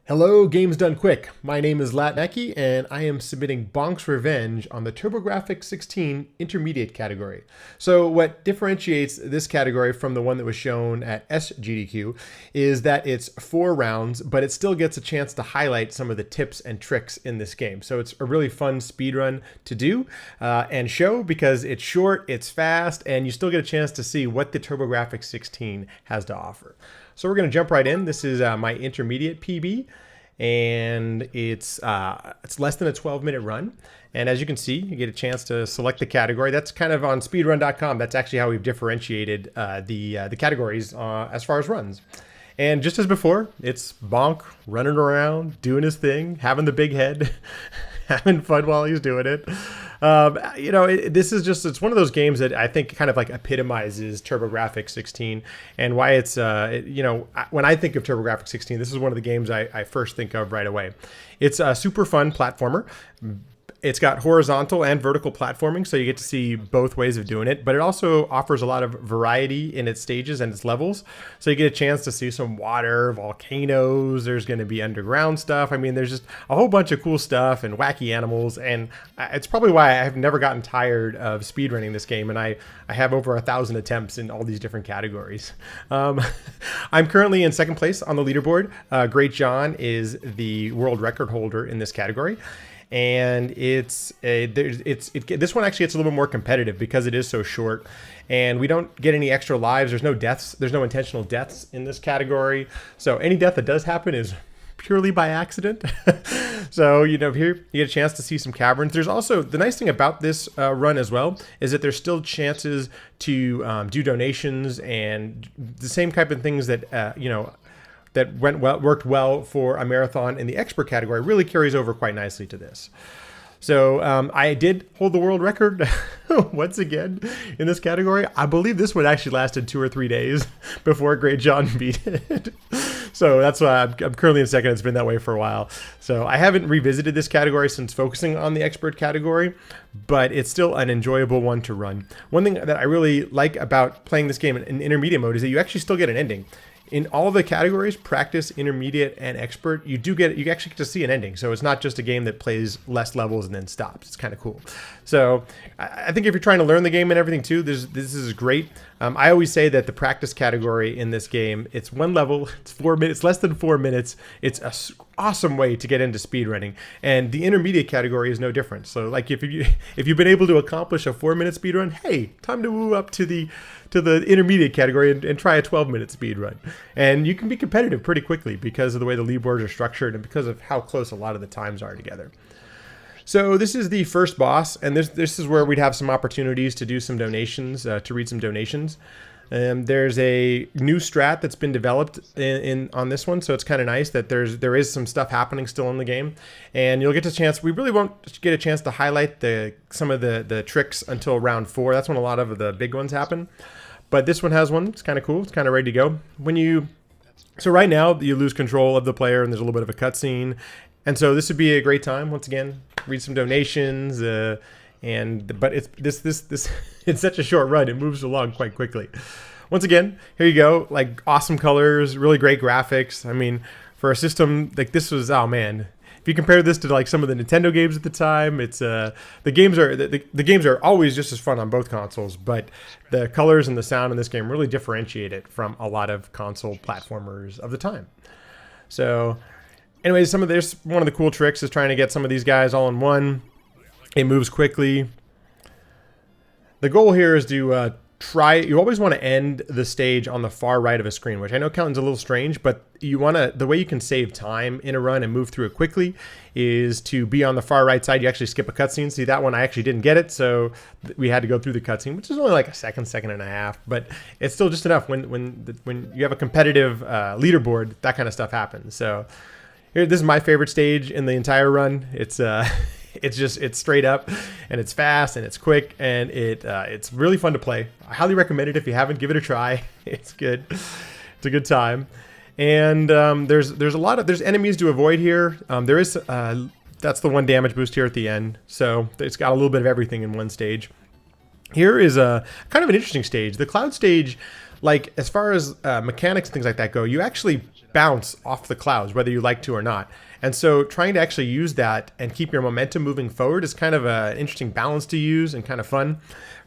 Hello, Games Done Quick. My name is LattMackey, and I am submitting Bonk's Revenge on the TurboGrafx 16 Intermediate category. So what differentiates this category from the one that was shown at SGDQ is that it's 4 rounds, but it still gets a chance to highlight some of the tips and tricks in this game. So it's a really fun speedrun to do and show because it's short, it's fast, and you still get a chance to see what the TurboGrafx 16 has to offer. So we're going to jump right in. This is my intermediate PB, and it's less than a 12-minute run. And as you can see, you get a chance to select the category. That's kind of on speedrun.com. That's actually how we've differentiated the categories as far as runs. And just as before, it's Bonk running around, doing his thing, having the big head, having fun while he's doing it. This is just, it's one of those games that I think kind of like epitomizes TurboGrafx 16 and why it's, when I think of TurboGrafx 16, this is one of the games I first think of right away. It's a super fun platformer. It's got horizontal and vertical platforming, so you get to see both ways of doing it, but it also offers a lot of variety in its stages and its levels. So you get a chance to see some water, volcanoes, there's going to be underground stuff. I mean, there's just a whole bunch of cool stuff and wacky animals, and it's probably why I've never gotten tired of speedrunning this game, and I have over 1,000 attempts in all these different categories. I'm currently in second place on the leaderboard. Great John is the world record holder in this category. And this one actually gets a little bit more competitive because it is so short, and we don't get any extra lives. There's no deaths. There's no intentional deaths in this category. So any death that does happen is purely by accident. So, here you get a chance to see some caverns. There's also, the nice thing about this run as well is that there's still chances to do donations and the same type of things that, that worked well for a marathon in the expert category really carries over quite nicely to this. So I did hold the world record once again in this category. I believe this one actually lasted 2 or 3 days before Great John beat it. So that's why I'm currently in second. It's been that way for a while. So I haven't revisited this category since focusing on the expert category, but it's still an enjoyable one to run. One thing that I really like about playing this game in intermediate mode is that you actually still get an ending. In all of the categories, practice, intermediate, and expert, you actually get to see an ending. So it's not just a game that plays less levels and then stops. It's kind of cool. So I think if you're trying to learn the game and everything too, this is great. I always say that the practice category in this game, it's one level, it's 4 minutes, less than 4 minutes. It's an awesome way to get into speedrunning. And the intermediate category is no different. So like if you've been able to accomplish a 4-minute speedrun, hey, time to move up to the intermediate category and try a 12-minute speedrun. And you can be competitive pretty quickly because of the way the leaderboards are structured and because of how close a lot of the times are together. So this is the first boss, and this is where we'd have some opportunities to do some donations, to read some donations. There's a new strat that's been developed on this one, so it's kind of nice that there is some stuff happening still in the game, and you'll get a chance. We really won't get a chance to highlight some of the tricks until round 4. That's when a lot of the big ones happen. But this one has one. It's kind of cool. It's kind of ready to go. So right now you lose control of the player, and there's a little bit of a cutscene, and so this would be a great time once again. Read some donations, but it's it's such a short run. It moves along quite quickly. Once again, here you go. Like awesome colors, really great graphics. I mean, for a system like this was, oh man. If you compare this to like some of the Nintendo games at the time, it's the games are always just as fun on both consoles, but the colors and the sound in this game really differentiate it from a lot of console platformers of the time. So anyways, there's one of the cool tricks is trying to get some of these guys all in one. It moves quickly. The goal here is to you always want to end the stage on the far right of a screen, which I know counting's a little strange, but the way you can save time in a run and move through it quickly is to be on the far right side. You actually skip a cutscene. See, that one I actually didn't get it, so we had to go through the cutscene, which is only like a second and a half, but it's still just enough. When you have a competitive leaderboard, that kind of stuff happens. So here, this is my favorite stage in the entire run. It's straight up, and it's fast, and it's quick, and it's really fun to play. I highly recommend it if you haven't. Give it a try. It's good. It's a good time. And there's enemies to avoid here. There is that's the one damage boost here at the end. So it's got a little bit of everything in one stage. Here is a kind of an interesting stage. The cloud stage, like as far as mechanics and things like that go, you actually bounce off the clouds, whether you like to or not. And so trying to actually use that and keep your momentum moving forward is kind of an interesting balance to use and kind of fun.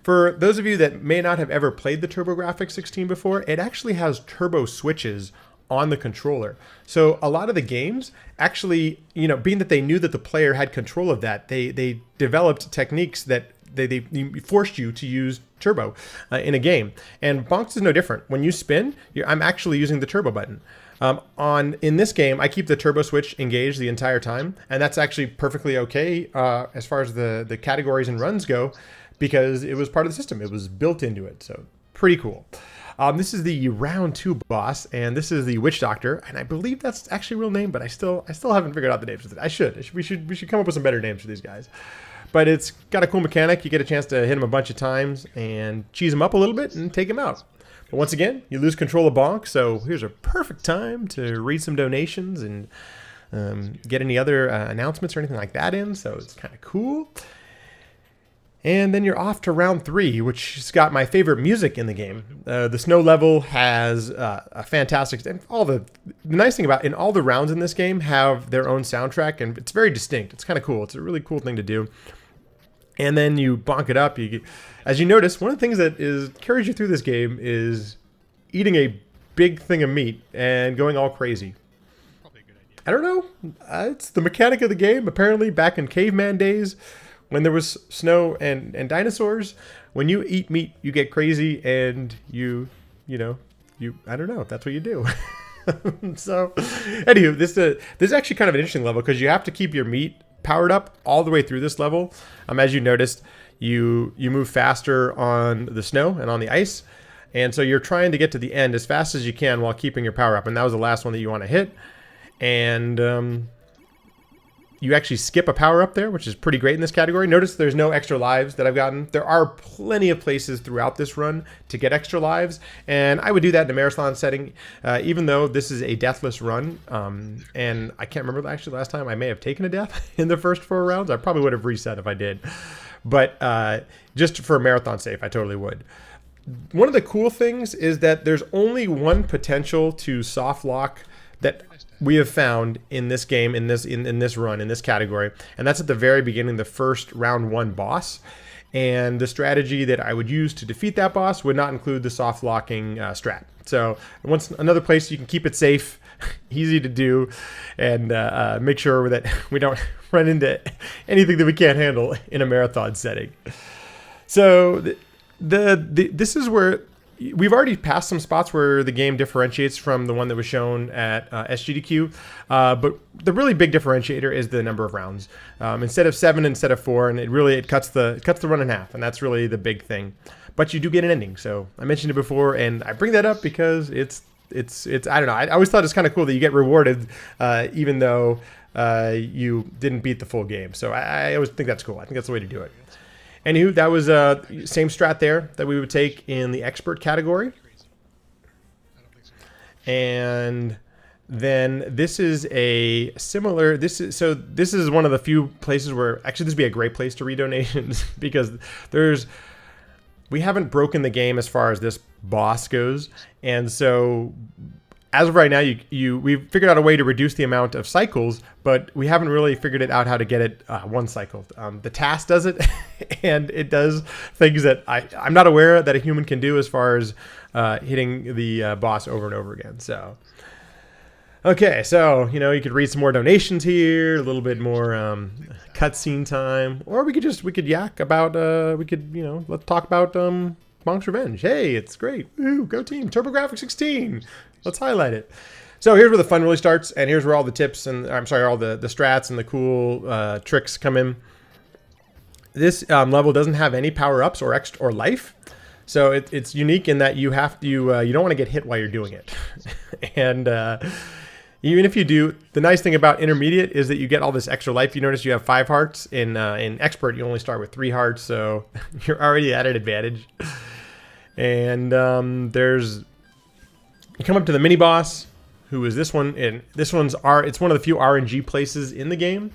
For those of you that may not have ever played the TurboGrafx 16 before, it actually has turbo switches on the controller. So a lot of the games actually, being that they knew that the player had control of that, they developed techniques that they forced you to use turbo in a game. And Bonk is no different. When you spin, I'm actually using the turbo button. In this game, I keep the turbo switch engaged the entire time, and that's actually perfectly okay as far as the categories and runs go, because it was part of the system. It was built into it, so pretty cool. This is the round 2 boss, and this is the Witch Doctor, and I believe that's actually a real name, but I still haven't figured out the names. We should come up with some better names for these guys. But it's got a cool mechanic. You get a chance to hit him a bunch of times and cheese him up a little bit and take him out. But once again, you lose control of Bonk, so here's a perfect time to read some donations and get any other announcements or anything like that in, so it's kind of cool. And then you're off to round 3, which has got my favorite music in the game. The snow level has a fantastic... And the nice thing about in all the rounds in this game have their own soundtrack, and it's very distinct. It's kind of cool. It's a really cool thing to do. And then you bonk it up. As you notice, one of the things that carries you through this game is eating a big thing of meat and going all crazy. Probably a good idea. I don't know. It's the mechanic of the game. Apparently, back in caveman days, when there was snow and dinosaurs, when you eat meat, you get crazy, and I don't know. That's what you do. So, anywho, this is actually kind of an interesting level because you have to keep your meat powered up all the way through this level. As you noticed, you move faster on the snow and on the ice, and so you're trying to get to the end as fast as you can while keeping your power up. And that was the last one that you want to hit, and you actually skip a power up there, which is pretty great in this category. Notice there's no extra lives that I've gotten. There are plenty of places throughout this run to get extra lives, and I would do that in a marathon setting, even though this is a deathless run. And I can't remember actually the last time I may have taken a death in the first 4 rounds. I probably would have reset if I did, but just for marathon safe, I totally would. One of the cool things is that there's only one potential to soft lock that we have found in this game, in this run, in this category, and that's at the very beginning, the first round 1 boss. And the strategy that I would use to defeat that boss would not include the soft locking strat. So another place you can keep it safe, easy to do, and make sure that we don't run into anything that we can't handle in a marathon setting. So this is where we've already passed some spots where the game differentiates from the one that was shown at SGDQ, but the really big differentiator is the number of rounds. Instead of 7, instead of 4, and it cuts the run in half, and that's really the big thing. But you do get an ending, so I mentioned it before, and I bring that up because it's I don't know. I always thought it's kind of cool that you get rewarded even though you didn't beat the full game. So I always think that's cool. I think that's the way to do it. Anywho, that was same strat there that we would take in the expert category. And then this is a similar, this is one of the few places where, actually this would be a great place to read donations because we haven't broken the game as far as this boss goes. And so as of right now, we've figured out a way to reduce the amount of cycles, but we haven't really figured it out how to get it 1 cycle. The task does it, and it does things that I'm not aware that a human can do as far as hitting the boss over and over again. So, okay, so you could read some more donations here, a little bit more cutscene time, or we could yak about let's talk about Bonk's Revenge. Hey, it's great. Ooh, go team. TurboGrafx 16. Let's highlight it. So here's where the fun really starts, and here's where all the tips and all the strats and the cool tricks come in. This level doesn't have any power-ups or life, so it's unique in that you don't want to get hit while you're doing it. And even if you do, the nice thing about intermediate is that you get all this extra life. You notice you have 5 hearts. In expert, you only start with 3 hearts, so you're already at an advantage. And you come up to the mini boss, who is this one, and it's one of the few RNG places in the game.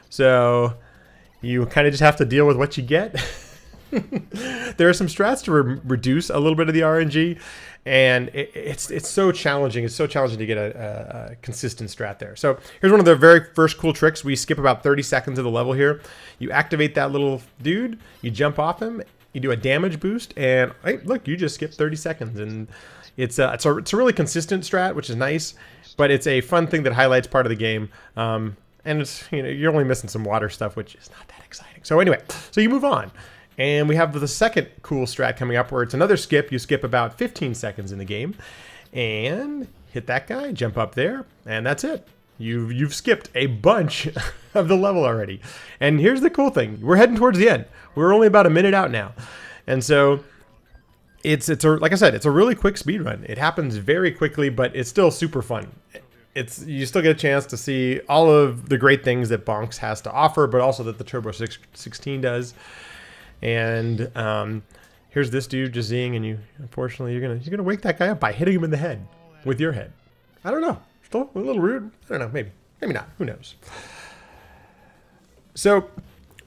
So you kind of just have to deal with what you get. There are some strats to reduce a little bit of the RNG, and it's so challenging. It's so challenging to get a consistent strat there. So here's one of the very first cool tricks. We skip about 30 seconds of the level here. You activate that little dude, you jump off him, you do a damage boost, and hey, look, you just skipped 30 seconds. And it's a really consistent strat, which is nice, but it's a fun thing that highlights part of the game. And it's, you're only missing some water stuff, which is not that exciting. So anyway, so you move on. And we have the second cool strat coming up where it's another skip. You skip about 15 seconds in the game and hit that guy, jump up there, and that's it. You've skipped a bunch of the level already. And here's the cool thing. We're heading towards the end. We're only about a minute out now. And so like I said, it's a really quick speed run. It happens very quickly, but it's still super fun. You still get a chance to see all of the great things that Bonks has to offer, but also that the Turbo 16 does. And here's this dude just zing, and unfortunately you're gonna wake that guy up by hitting him in the head with your head. I don't know, still a little rude. I don't know, maybe not. Who knows? So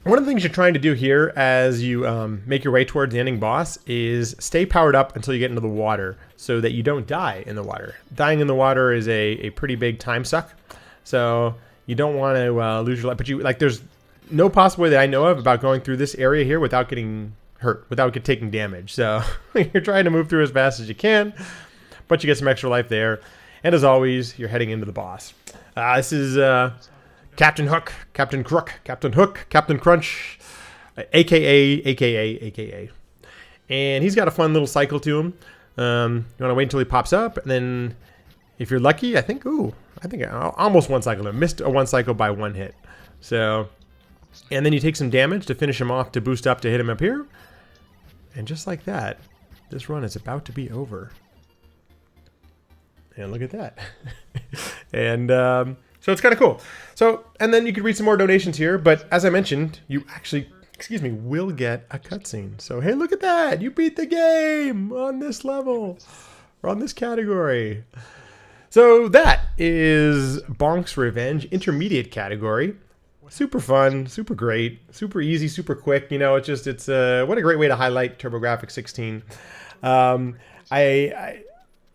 one of the things you're trying to do here as you make your way towards the ending boss is stay powered up until you get into the water, so that you don't die in the water. Dying in the water is a pretty big time suck, so you don't want to lose your life. But there's no possible way that I know of about going through this area here without getting hurt, without taking damage. So you're trying to move through as fast as you can, but you get some extra life there. And as always, you're heading into the boss. This is Captain Hook, Captain Crook, Captain Hook, Captain Crunch, aka. And he's got a fun little cycle to him. You want to wait until he pops up, and then if you're lucky, I think I almost one cycle. I missed a one cycle by one hit. So, and then you take some damage to finish him off, to boost up to hit him up here. And just like that, this run is about to be over. And look at that. And so it's kind of cool. So, and then you could read some more donations here, but as I mentioned, you actually, will get a cutscene. So, hey, look at that. You beat the game on this level, or on this category. So that is Bonk's Revenge Intermediate category. Super fun, super great, super easy, super quick. It's what a great way to highlight TurboGrafx 16.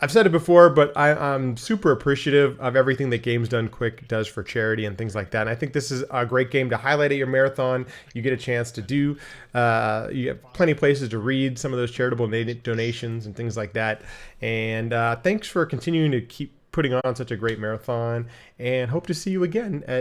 I've said it before, but I'm super appreciative of everything that Games Done Quick does for charity and things like that. And I think this is a great game to highlight at your marathon. You get a chance to do, you have plenty of places to read some of those charitable donations and things like that. And thanks for continuing to keep putting on such a great marathon, and hope to see you again at